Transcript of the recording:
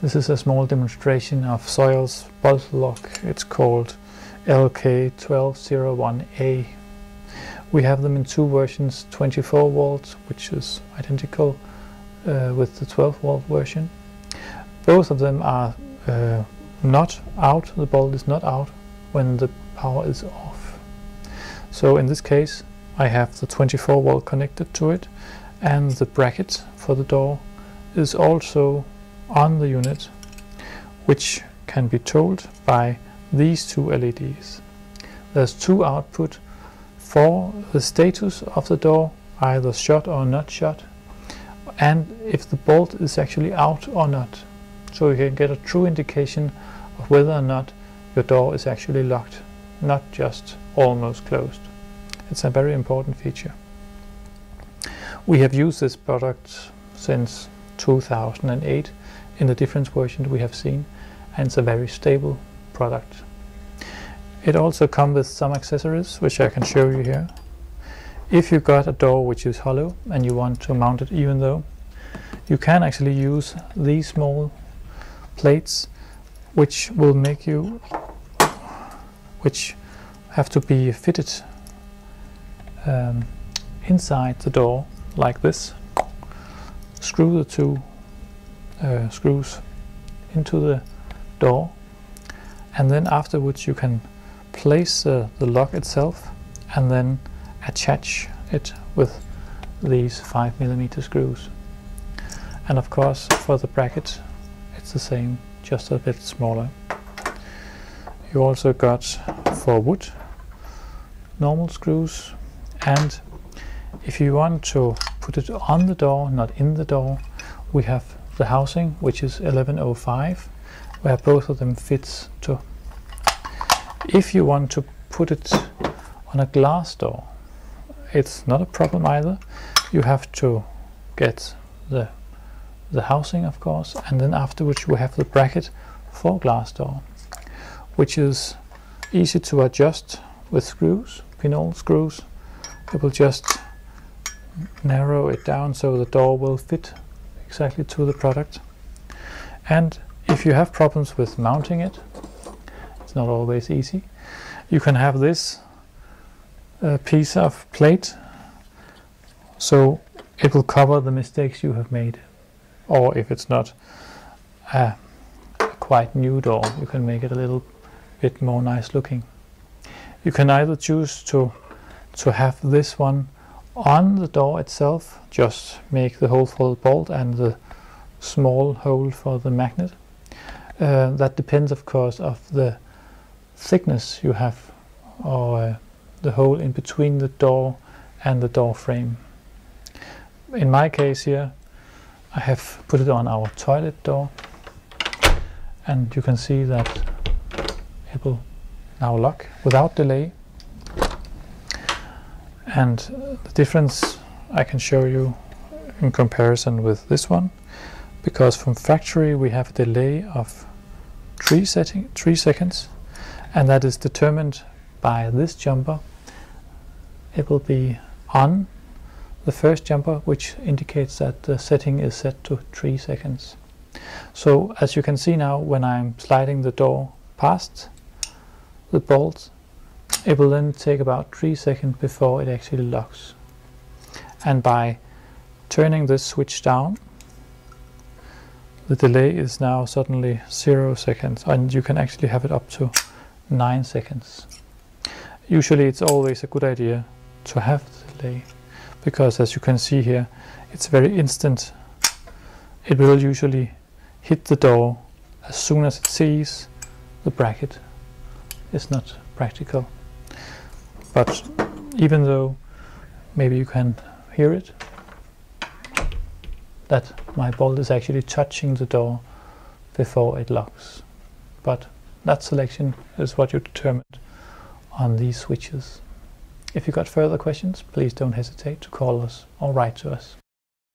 This is a small demonstration of Soyal's Boltlock. It's called LK-1201A. We have them in two versions, 24 volts, which is identical with the 12 volt version. Both of them are not out, the bolt is not out when the power is off. So in this case I have the 24 volt connected to it, and the bracket for the door is also on the unit, which can be told by these two LEDs. There's two output for the status of the door, either shut or not shut, and if the bolt is actually out or not, so you can get a true indication of whether or not your door is actually locked, not just almost closed. It's a very important feature. We have used this product since 2008 in the different versions we have seen, and it's a very stable product. It also comes with some accessories which I can show you here. If you got a door which is hollow and you want to mount it even though, you can actually use these small plates which will make you, which have to be fitted inside the door like this. Screw the two screws into the door, and then afterwards you can place the lock itself and then attach it with these 5mm screws. And of course for the bracket it's the same, just a bit smaller. You also got for wood normal screws, and if you want to put it on the door, not in the door, we have the housing, which is 1105, where both of them fits to. If you want to put it on a glass door, it's not a problem either. You have to get the housing, of course, and then afterwards you have the bracket for glass door, which is easy to adjust with screws, pinhole screws. It will just narrow it down so the door will fit exactly to the product. And if you have problems with mounting it, it's not always easy, you can have this piece of plate, so it will cover the mistakes you have made. Or if it's not a quite new door, you can make it a little bit more nice looking. You can either choose to have this one on the door itself, just make the hole for the bolt and the small hole for the magnet. That depends of course of the thickness you have, or the hole in between the door and the door frame. In my case here I have put it on our toilet door, and you can see that it will now lock without delay. And the difference I can show you in comparison with this one, because from factory we have a delay of 3 seconds, and that is determined by this jumper. It will be on the first jumper, which indicates that the setting is set to 3 seconds. So as you can see now, when I'm sliding the door past the bolt, it will then take about 3 seconds before it actually locks. And by turning this switch down, the delay is now suddenly 0 seconds, and you can actually have it up to 9 seconds. Usually it's always a good idea to have the delay, because as you can see here, it's very instant. It will usually hit the door as soon as it sees the bracket. It's not practical, but even though maybe you can hear it, that my bolt is actually touching the door before it locks. But that selection is what you determined on these switches. If you got further questions, please don't hesitate to call us or write to us.